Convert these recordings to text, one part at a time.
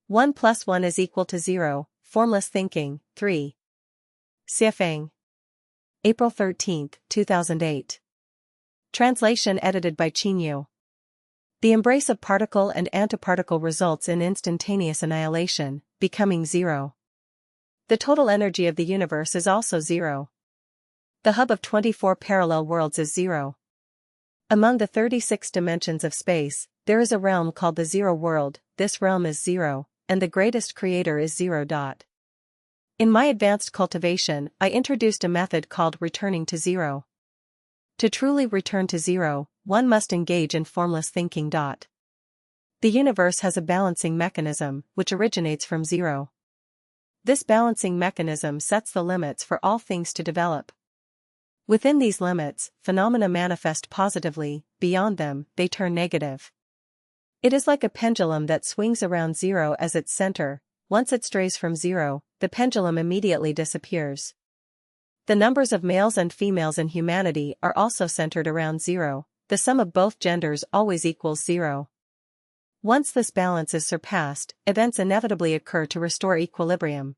1 plus 1 is equal to 0, Formless Thinking, 3. Siafeng. April 13, 2008. Translation edited by Qinyu. The embrace of particle and antiparticle results in instantaneous annihilation, becoming zero. The total energy of the universe is also zero. The hub of 24 parallel worlds is zero. Among the 36 dimensions of space, there is a realm called the Zero World. This realm is zero, and the greatest creator is zero. In my advanced cultivation, I introduced a method called returning to zero. To truly return to zero, one must engage in formless thinking. The universe has a balancing mechanism, which originates from zero. This balancing mechanism sets the limits for all things to develop. Within these limits, phenomena manifest positively, beyond them, they turn negative. It is like a pendulum that swings around zero as its center. Once it strays from zero, the pendulum immediately disappears. The numbers of males and females in humanity are also centered around zero. The sum of both genders always equals zero. Once this balance is surpassed, events inevitably occur to restore equilibrium.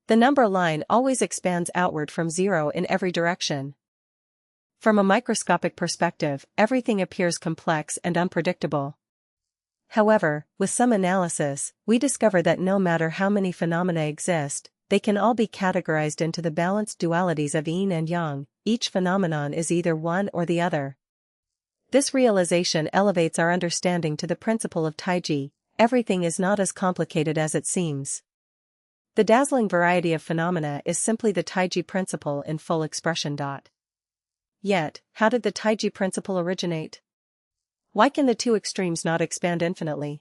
The number line always expands outward from zero in every direction. From a microscopic perspective, everything appears complex and unpredictable. However, with some analysis, we discover that no matter how many phenomena exist, they can all be categorized into the balanced dualities of yin and yang. Each phenomenon is either one or the other. This realization elevates our understanding to the principle of Taiji. Everything is not as complicated as it seems. The dazzling variety of phenomena is simply the Taiji principle in full expression. Yet, how did the Taiji principle originate? Why can the two extremes not expand infinitely?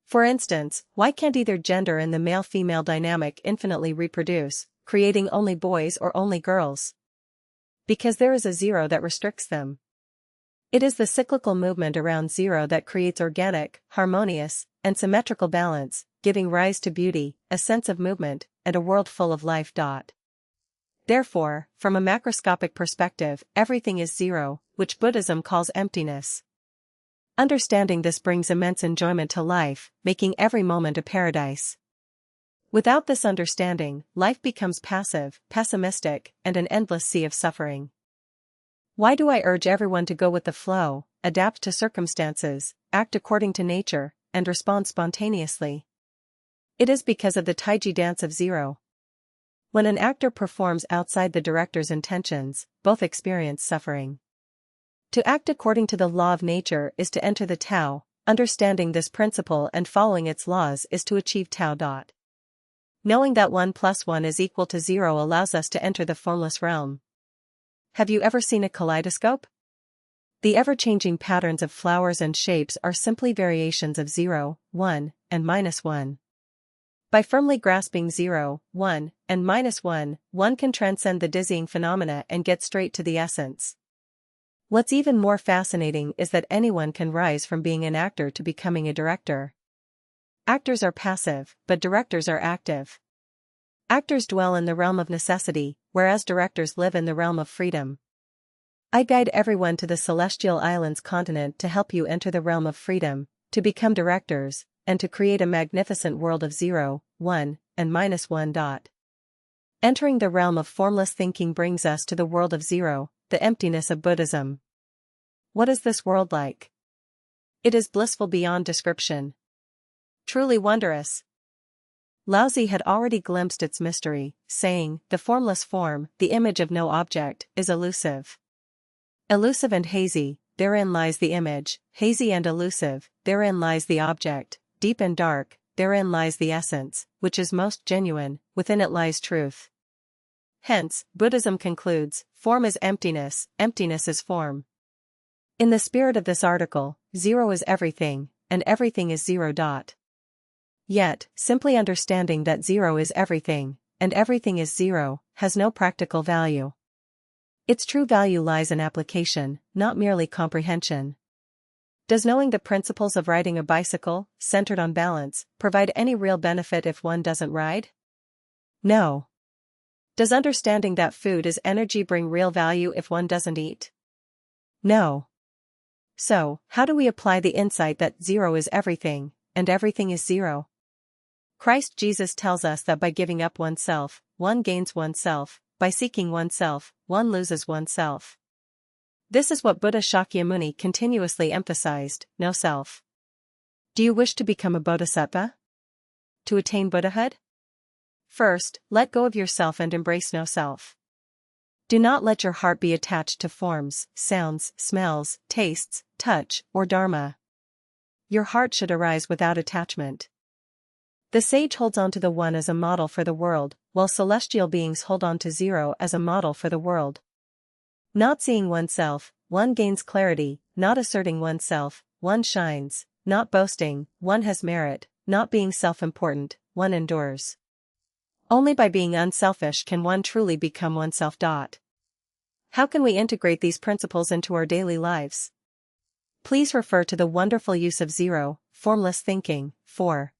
For instance, why can't either gender in the male-female dynamic infinitely reproduce, creating only boys or only girls? Because there is a zero that restricts them. It is the cyclical movement around zero that creates organic, harmonious, and symmetrical balance, giving rise to beauty, a sense of movement, and a world full of life. Therefore, from a macroscopic perspective, everything is zero, which Buddhism calls emptiness. Understanding this brings immense enjoyment to life, making every moment a paradise. Without this understanding, life becomes passive, pessimistic, and an endless sea of suffering. Why do I urge everyone to go with the flow, adapt to circumstances, act according to nature, and respond spontaneously? It is because of the Taiji dance of zero. When an actor performs outside the director's intentions, both experience suffering. To act according to the law of nature is to enter the Tao. Understanding this principle and following its laws is to achieve Tao. Knowing that 1 plus 1 is equal to 0 allows us to enter the formless realm. Have you ever seen a kaleidoscope? The ever-changing patterns of flowers and shapes are simply variations of 0, 1, and -1. By firmly grasping 0, 1, and -1, one can transcend the dizzying phenomena and get straight to the essence. What's even more fascinating is that anyone can rise from being an actor to becoming a director. Actors are passive, but directors are active. Actors dwell in the realm of necessity, whereas directors live in the realm of freedom. I guide everyone to the Celestial Islands continent to help you enter the realm of freedom, to become directors, and to create a magnificent world of 0, 1, and -1. Entering the realm of formless thinking brings us to the world of zero, the emptiness of Buddhism. What is this world like? It is blissful beyond description. Truly wondrous. Laozi had already glimpsed its mystery, saying, "The formless form, the image of no object, is elusive. Elusive and hazy, therein lies the image, hazy and elusive, therein lies the object, deep and dark, therein lies the essence, which is most genuine, within it lies truth." Hence, Buddhism concludes, form is emptiness, emptiness is form. In the spirit of this article, zero is everything, and everything is 0. Yet, simply understanding that zero is everything, and everything is zero, has no practical value. Its true value lies in application, not merely comprehension. Does knowing the principles of riding a bicycle, centered on balance, provide any real benefit if one doesn't ride? No. Does understanding that food is energy bring real value if one doesn't eat? No. So, how do we apply the insight that zero is everything, and everything is zero? Christ Jesus tells us that by giving up oneself, one gains oneself, by seeking oneself, one loses oneself. This is what Buddha Shakyamuni continuously emphasized: no self. Do you wish to become a bodhisattva? To attain Buddhahood? First, let go of yourself and embrace no self. Do not let your heart be attached to forms, sounds, smells, tastes, touch, or dharma. Your heart should arise without attachment. The sage holds on to the One as a model for the world, while celestial beings hold on to Zero as a model for the world. Not seeing oneself, one gains clarity; not asserting oneself, one shines; not boasting, one has merit; not being self-important, one endures. Only by being unselfish can one truly become oneself. How can we integrate these principles into our daily lives? Please refer to the wonderful use of Zero, Formless Thinking, 4.